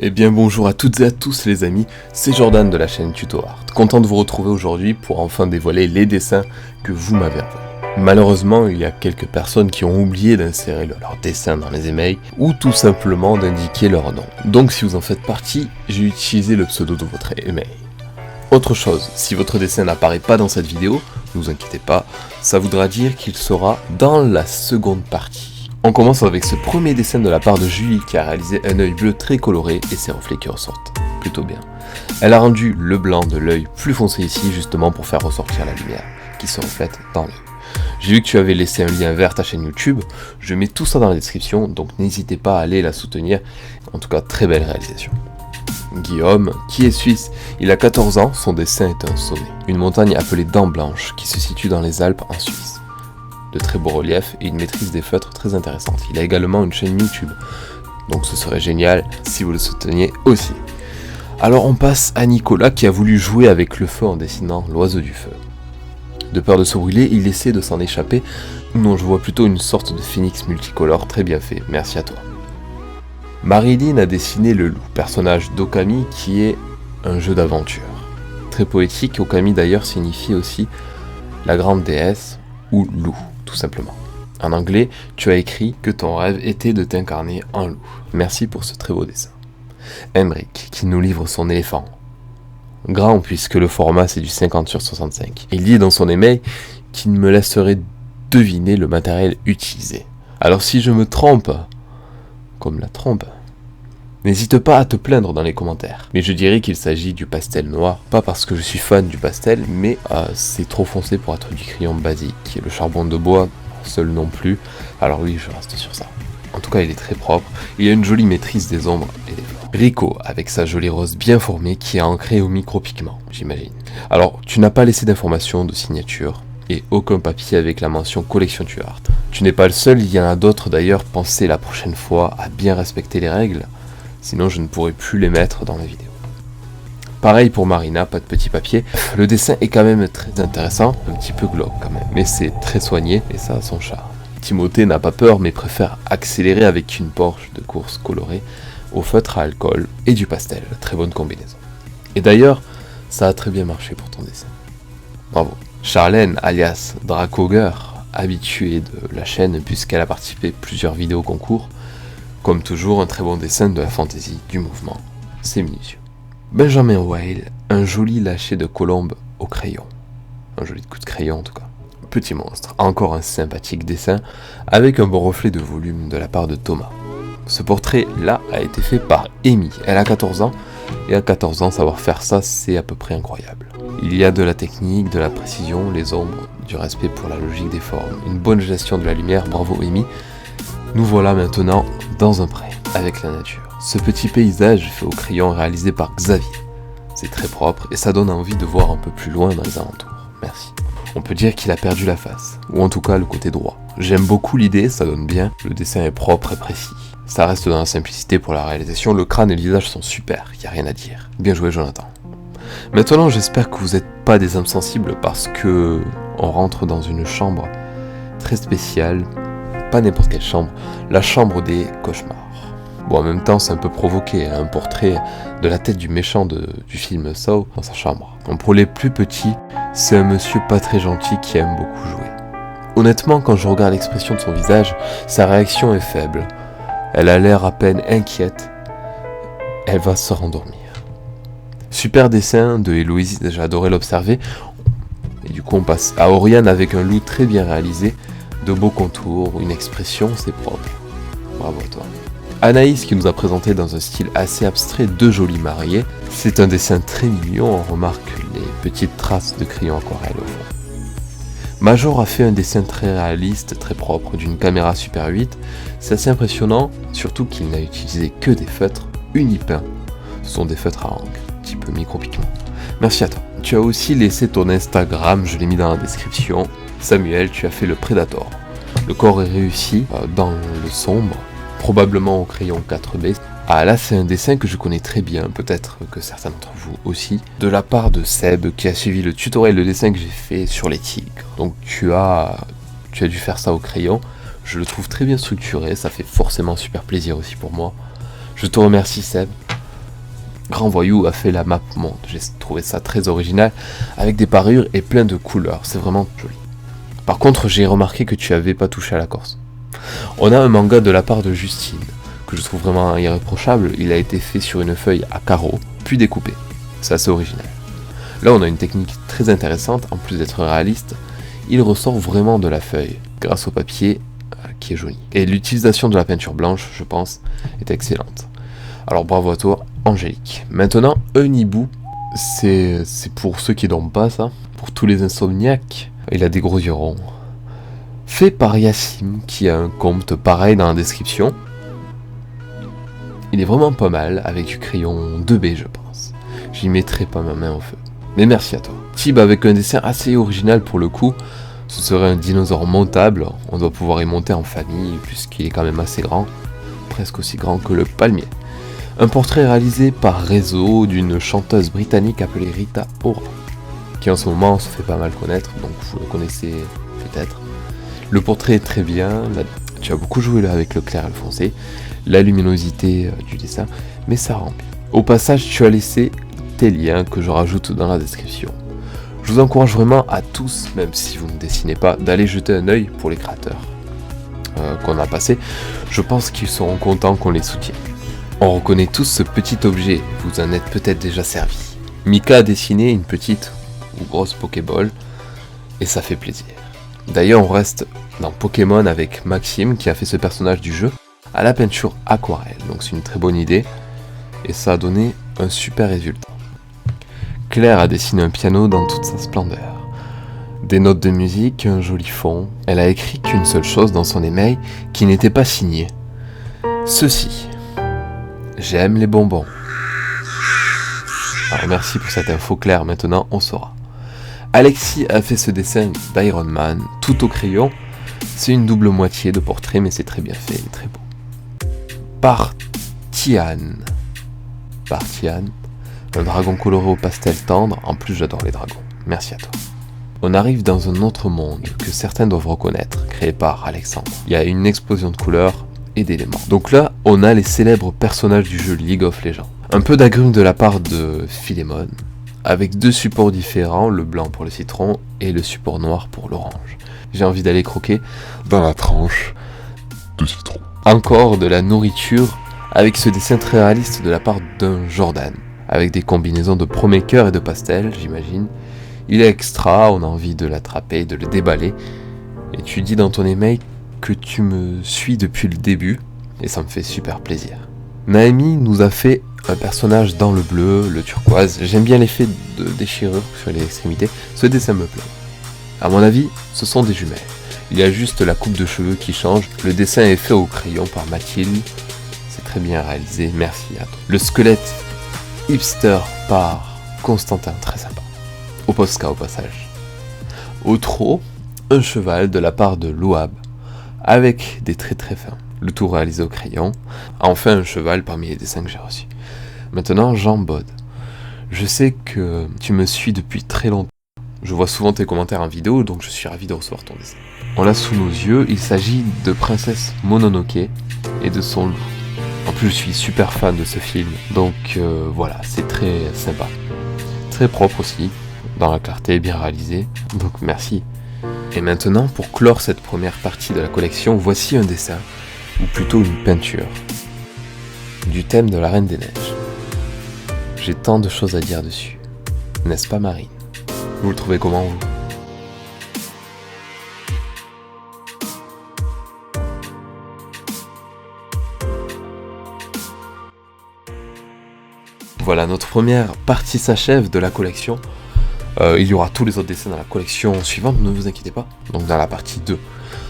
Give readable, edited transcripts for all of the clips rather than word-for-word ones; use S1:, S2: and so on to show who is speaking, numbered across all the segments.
S1: Eh bien bonjour à toutes et à tous les amis, c'est Jordan de la chaîne Tuto Art. Content de vous retrouver aujourd'hui pour enfin dévoiler les dessins que vous m'avez envoyés. Malheureusement, il y a quelques personnes qui ont oublié d'insérer leur dessin dans les emails ou tout simplement d'indiquer leur nom. Donc si vous en faites partie, j'ai utilisé le pseudo de votre email. Autre chose, si votre dessin n'apparaît pas dans cette vidéo, ne vous inquiétez pas, ça voudra dire qu'il sera dans la seconde partie. On commence avec ce premier dessin de la part de Julie qui a réalisé un œil bleu très coloré et ses reflets qui ressortent plutôt bien. Elle a rendu le blanc de l'œil plus foncé ici justement pour faire ressortir la lumière qui se reflète dans l'œil. J'ai vu que tu avais laissé un lien vers ta chaîne YouTube, je mets tout ça dans la description donc n'hésitez pas à aller la soutenir, en tout cas très belle réalisation. Guillaume, qui est suisse, il a 14 ans, son dessin est un sommet, une montagne appelée Dents Blanches qui se situe dans les Alpes en Suisse. De très beaux reliefs et une maîtrise des feutres très intéressante. Il a également une chaîne YouTube, donc ce serait génial si vous le souteniez aussi. Alors on passe à Nicolas qui a voulu jouer avec le feu en dessinant l'oiseau du feu. De peur de se brûler, il essaie de s'en échapper. Non, je vois plutôt une sorte de phénix multicolore, très bien fait, merci à toi. Marilyn a dessiné le loup, personnage d'Okami qui est un jeu d'aventure. Très poétique, Okami d'ailleurs signifie aussi la grande déesse ou loup, tout simplement. En anglais, tu as écrit que ton rêve était de t'incarner en loup. Merci pour ce très beau dessin. Emric qui nous livre son éléphant. Grand puisque le format c'est du 50/65. Il dit dans son email qu'il me laisserait deviner le matériel utilisé. Alors si je me trompe, comme la trompe, n'hésite pas à te plaindre dans les commentaires. Mais je dirais qu'il s'agit du pastel noir, pas parce que je suis fan du pastel, mais c'est trop foncé pour être du crayon basique. Le charbon de bois, seul non plus, alors oui, je reste sur ça. En tout cas, il est très propre, il a une jolie maîtrise des ombres et des formes. Rico, avec sa jolie rose bien formée qui est ancrée au micro-pigment, j'imagine. Alors, tu n'as pas laissé d'informations de signature, et aucun papier avec la mention collection Tu Art. Tu n'es pas le seul, il y en a d'autres d'ailleurs, pensez la prochaine fois à bien respecter les règles, sinon je ne pourrai plus les mettre dans la vidéo. Pareil pour Marina, pas de petit papier. Le dessin est quand même très intéressant, un petit peu glauque quand même, mais c'est très soigné et ça a son charme. Timothée n'a pas peur mais préfère accélérer avec une Porsche de course colorée au feutre à alcool et du pastel, très bonne combinaison. Et d'ailleurs, ça a très bien marché pour ton dessin. Bravo. Charlène, alias Dracoger, habituée de la chaîne puisqu'elle a participé à plusieurs vidéos concours, comme toujours, un très bon dessin de la fantaisie, du mouvement, c'est minutieux. Benjamin Weil, un joli lâcher de colombe au crayon. Un joli coup de crayon en tout cas. Petit monstre, encore un sympathique dessin, avec un bon reflet de volume de la part de Thomas. Ce portrait-là a été fait par Amy, elle a 14 ans, et à 14 ans, savoir faire ça, c'est à peu près incroyable. Il y a de la technique, de la précision, les ombres, du respect pour la logique des formes, une bonne gestion de la lumière, bravo Amy. Nous voilà maintenant dans un pré, avec la nature. Ce petit paysage fait au crayon réalisé par Xavier. C'est très propre et ça donne envie de voir un peu plus loin dans les alentours. Merci. On peut dire qu'il a perdu la face, ou en tout cas le côté droit. J'aime beaucoup l'idée, ça donne bien, le dessin est propre et précis. Ça reste dans la simplicité pour la réalisation, le crâne et le visage sont super, y a rien à dire. Bien joué Jonathan. Maintenant j'espère que vous n'êtes pas des âmes sensibles parce que on rentre dans une chambre très spéciale. Pas n'importe quelle chambre, la chambre des cauchemars. Bon, en même temps, c'est un peu provoqué, un portrait de la tête du méchant du film Saw dans sa chambre. Bon, pour les plus petits, c'est un monsieur pas très gentil qui aime beaucoup jouer. Honnêtement, quand je regarde l'expression de son visage, sa réaction est faible. Elle a l'air à peine inquiète. Elle va se rendormir. Super dessin de Héloïse, j'ai adoré l'observer. Et du coup, on passe à Oriane avec un loup très bien réalisé. De beaux contours, une expression, c'est propre. Bravo à toi. Anaïs qui nous a présenté dans un style assez abstrait deux jolis mariés. C'est un dessin très mignon, on remarque les petites traces de crayon aquarelle au fond. Major a fait un dessin très réaliste, très propre, d'une caméra Super 8. C'est assez impressionnant, surtout qu'il n'a utilisé que des feutres unipeints. Ce sont des feutres à encre, type micro-pigment. Merci à toi. Tu as aussi laissé ton Instagram, je l'ai mis dans la description. Samuel, tu as fait le Predator. Le corps est réussi dans le sombre, probablement au crayon 4B. Ah là c'est un dessin que je connais très bien, peut-être que certains d'entre vous aussi, de la part de Seb qui a suivi le tutoriel de dessin que j'ai fait sur les tigres. Donc tu as dû faire ça au crayon, je le trouve très bien structuré, ça fait forcément super plaisir aussi pour moi. Je te remercie Seb, Grand Voyou a fait la map monde. J'ai trouvé ça très original, avec des parures et plein de couleurs. C'est vraiment joli. Par contre, j'ai remarqué que tu avais pas touché à la Corse. On a un manga de la part de Justine, que je trouve vraiment irréprochable. Il a été fait sur une feuille à carreaux, puis découpé. C'est assez original. Là, on a une technique très intéressante, en plus d'être réaliste. Il ressort vraiment de la feuille, grâce au papier qui est joli. Et l'utilisation de la peinture blanche, je pense, est excellente. Alors bravo à toi, Angélique. Maintenant, un hibou, c'est pour ceux qui dorment pas, ça. Pour tous les insomniaques. Il a des gros yeux ronds. Fait par Yassim, qui a un compte pareil dans la description. Il est vraiment pas mal, avec du crayon 2B, je pense. J'y mettrai pas ma main au feu. Mais merci à toi. Tib avec un dessin assez original pour le coup. Ce serait un dinosaure montable. On doit pouvoir y monter en famille, puisqu'il est quand même assez grand. Presque aussi grand que le palmier. Un portrait réalisé par réseau d'une chanteuse britannique appelée Rita Ora, qui en ce moment se fait pas mal connaître, donc vous le connaissez peut-être. Le portrait est très bien, tu as beaucoup joué là avec le clair et le foncé, la luminosité du dessin, mais ça rend bien. Au passage, tu as laissé tes liens que je rajoute dans la description. Je vous encourage vraiment à tous, même si vous ne dessinez pas, d'aller jeter un œil pour les créateurs qu'on a passés. Je pense qu'ils seront contents qu'on les soutienne. On reconnaît tous ce petit objet, vous en êtes peut-être déjà servi. Mika a dessiné une petite ou grosse Pokéball, et ça fait plaisir. D'ailleurs, on reste dans Pokémon avec Maxime, qui a fait ce personnage du jeu, à la peinture aquarelle. Donc c'est une très bonne idée, et ça a donné un super résultat. Claire a dessiné un piano dans toute sa splendeur. Des notes de musique, un joli fond. Elle a écrit qu'une seule chose dans son email qui n'était pas signée. Ceci. J'aime les bonbons. Alors merci pour cette info Claire, maintenant on saura. Alexis a fait ce dessin d'Iron Man, tout au crayon. C'est une double moitié de portrait, mais c'est très bien fait et très beau. Partian, un dragon coloré au pastel tendre, en plus j'adore les dragons. Merci à toi. On arrive dans un autre monde que certains doivent reconnaître, créé par Alexandre. Il y a une explosion de couleurs et d'éléments. Donc là, on a les célèbres personnages du jeu League of Legends. Un peu d'agrumes de la part de Philémon, avec deux supports différents, le blanc pour le citron et le support noir pour l'orange. J'ai envie d'aller croquer dans la tranche de citron. Encore de la nourriture, avec ce dessin très réaliste de la part d'un Jordan, avec des combinaisons de pro-maker et de pastel, j'imagine. Il est extra, on a envie de l'attraper, de le déballer. Et tu dis dans ton email que tu me suis depuis le début, et ça me fait super plaisir. Naomi nous a fait un personnage dans le bleu, le turquoise. J'aime bien l'effet de déchirure sur les extrémités, ce dessin me plaît. À mon avis, ce sont des jumelles. Il y a juste la coupe de cheveux qui change. Le dessin est fait au crayon par Mathilde. C'est très bien réalisé, merci à toi. Le squelette hipster par Constantin, très sympa. Au Posca au passage. Au trot, un cheval de la part de Louab, avec des traits très fins. Le tout réalisé au crayon. Enfin un cheval parmi les dessins que j'ai reçus. Maintenant Jean Bod. Je sais que tu me suis depuis très longtemps. Je vois souvent tes commentaires en vidéo, donc je suis ravi de recevoir ton dessin. On l'a sous nos yeux, il s'agit de Princesse Mononoke et de son loup. En plus je suis super fan de ce film, donc voilà, c'est très sympa. Très propre aussi, dans la clarté, bien réalisé, donc merci. Et maintenant, pour clore cette première partie de la collection, voici un dessin, ou plutôt une peinture, du thème de la Reine des Neiges. J'ai tant de choses à dire dessus, n'est-ce pas Marine? Vous le trouvez comment vous? Voilà, notre première partie s'achève de la collection. Il y aura tous les autres dessins dans la collection suivante, ne vous inquiétez pas, donc dans la partie 2.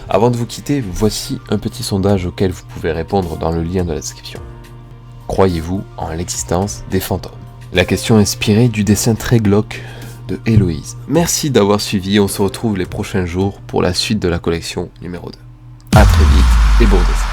S1: Avant de vous quitter, voici un petit sondage auquel vous pouvez répondre dans le lien de la description. Croyez-vous en l'existence des fantômes? La question est inspirée du dessin très glauque de Héloïse. Merci d'avoir suivi, on se retrouve les prochains jours pour la suite de la collection numéro 2. A très vite et bon dessin.